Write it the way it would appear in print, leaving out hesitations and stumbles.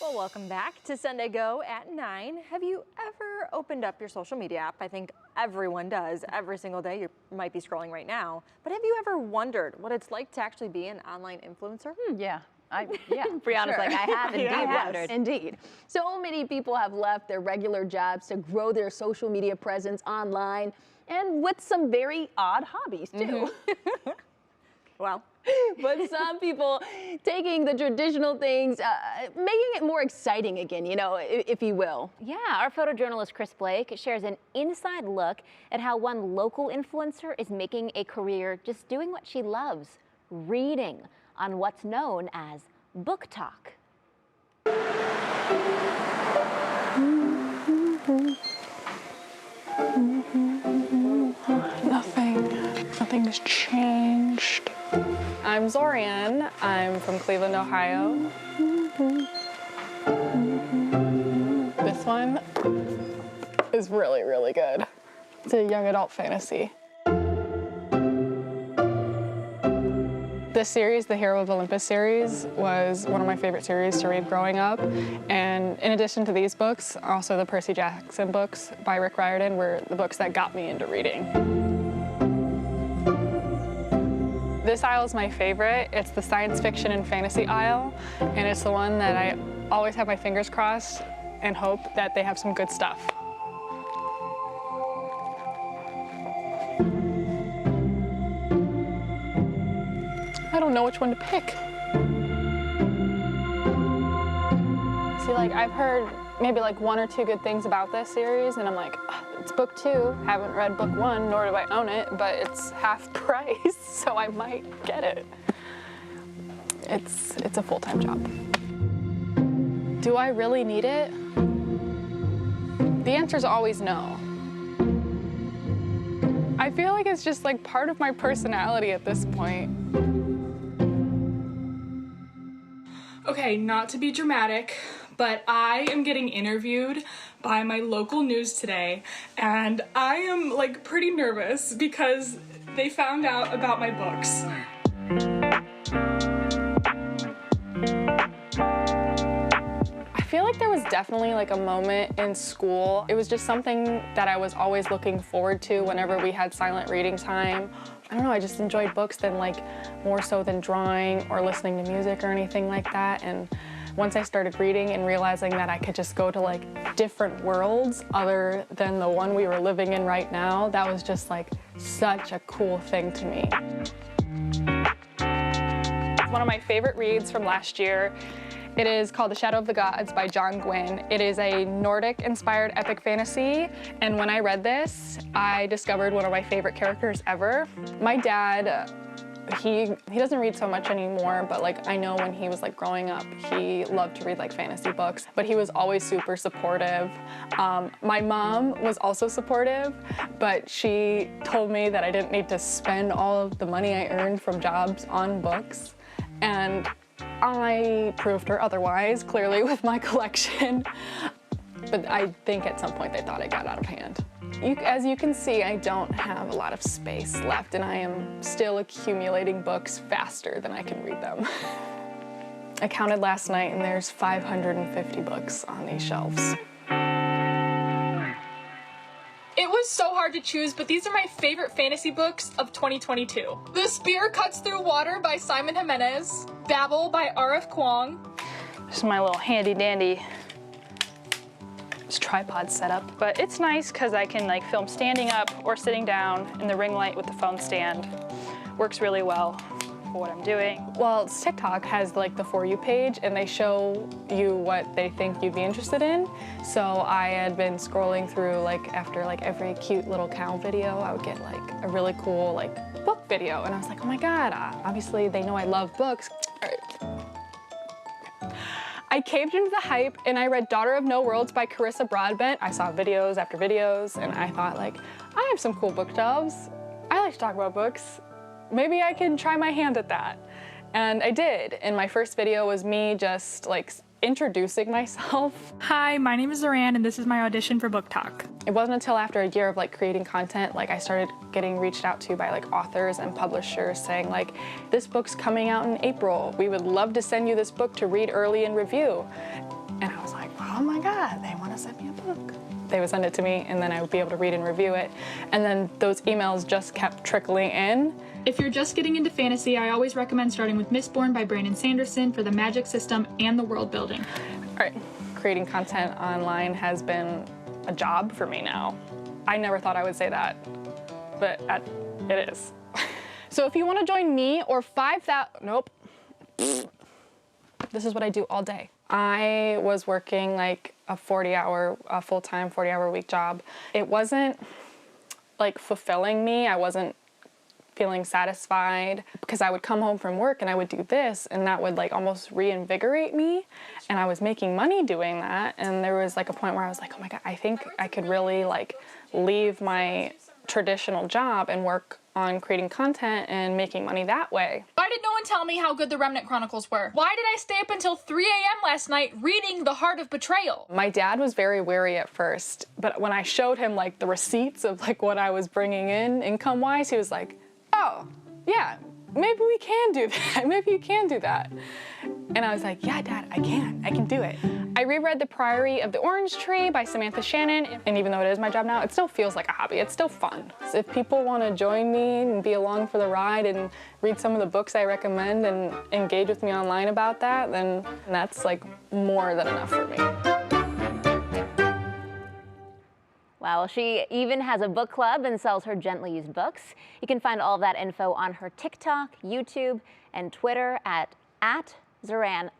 Well, welcome back to Sunday Go at 9. Have you ever opened up your social media app? I think everyone does every single day. You might be scrolling right now. But have you ever wondered what it's like to actually be an online influencer? Yeah. Brianna's like, I have indeed wondered. Indeed. So many people have left their regular jobs to grow their social media presence online and with some very odd hobbies too. Well, but some people taking the traditional things, making it more exciting again, you know, if you will. Yeah, our photojournalist Chris Blake shares an inside look at how one local influencer is making a career just doing what she loves, reading, on what's known as book talk. Nothing has changed. I'm Zorian. I'm from Cleveland, Ohio. This one is really, really good. It's a young adult fantasy. This series, the Hero of Olympus series, was one of my favorite series to read growing up. And in addition to these books, also the Percy Jackson books by Rick Riordan were the books that got me into reading. This aisle is my favorite. It's the science fiction and fantasy aisle, and it's the one that I always have my fingers crossed and hope that they have some good stuff. I don't know which one to pick. See, like, I've heard maybe like 1 or 2 good things about this series, and I'm like, oh, it's book 2. Haven't read book 1, nor do I own it, but it's half price, so I might get it. It's a full-time job. Do I really need it? The answer's always no. I feel like it's just like part of my personality at this point. Okay, not to be dramatic, but I am getting interviewed by my local news today, and I am like pretty nervous because they found out about my books. I feel like there was definitely like a moment in school. It was just something that I was always looking forward to whenever we had silent reading time. I don't know, I just enjoyed books than like more so than drawing or listening to music or anything like that. And once I started reading and realizing that I could just go to like different worlds other than the one we were living in right now, that was just like such a cool thing to me. One of my favorite reads from last year, it is called The Shadow of the Gods by John Gwynne. It is a Nordic-inspired epic fantasy, and when I read this, I discovered one of my favorite characters ever. My dad, he doesn't read so much anymore, but like I know when he was like growing up, he loved to read like fantasy books, but he was always super supportive. My mom was also supportive, but she told me that I didn't need to spend all of the money I earned from jobs on books, and I proved her otherwise, clearly, with my collection. But I think at some point they thought it got out of hand. As you can see, I don't have a lot of space left, and I am still accumulating books faster than I can read them. I counted last night, and there's 550 books on these shelves. It was so hard to choose, but these are my favorite fantasy books of 2022. The Spear Cuts Through Water by Simon Jimenez, Babel by R.F. Kuang. This is my little handy dandy tripod setup, but it's nice because I can like film standing up or sitting down in the ring light with the phone stand. Works really well for what I'm doing. Well, TikTok has like the For You page, and they show you what they think you'd be interested in. So I had been scrolling through like after like every cute little cow video, I would get like a really cool like book video, and I was like, oh my God, obviously they know I love books. All right. I caved into the hype and I read Daughter of No Worlds by Carissa Broadbent. I saw videos after videos and I thought like, I have some cool bookshelves. I like to talk about books. Maybe I can try my hand at that. And I did. And my first video was me just like introducing myself. Hi, my name is Zorian, and this is my audition for Book Talk. It wasn't until after a year of like creating content, like I started getting reached out to by like authors and publishers saying like, this book's coming out in April. We would love to send you this book to read early and review. yeah, they want to send me a book. They would send it to me, and then I would be able to read and review it. And then those emails just kept trickling in. If you're just getting into fantasy, I always recommend starting with Mistborn by Brandon Sanderson for the magic system and the world building. All right, creating content online has been a job for me now. I never thought I would say that, but it is. So if you want to join me or 5,000, nope. This is what I do all day. I was working like a full-time 40-hour week job. It wasn't like fulfilling me. I wasn't feeling satisfied because I would come home from work and I would do this, and that would like almost reinvigorate me. And I was making money doing that. And there was like a point where I was like, oh my God, I think I could really like leave my traditional job and work on creating content and making money that way. Why did no one tell me how good the Remnant Chronicles were? Why did I stay up until 3 a.m. last night reading The Heart of Betrayal? My dad was very wary at first, but when I showed him like the receipts of like what I was bringing in income-wise, he was like, oh, yeah, maybe we can do that. Maybe you can do that. And I was like, yeah, Dad, I can do it. I reread The Priory of the Orange Tree by Samantha Shannon, and even though it is my job now, it still feels like a hobby. It's still fun. So if people want to join me and be along for the ride and read some of the books I recommend and engage with me online about that, then that's like more than enough for me. Wow, she even has a book club and sells her gently used books. You can find all of that info on her TikTok, YouTube, and Twitter at Zorian_.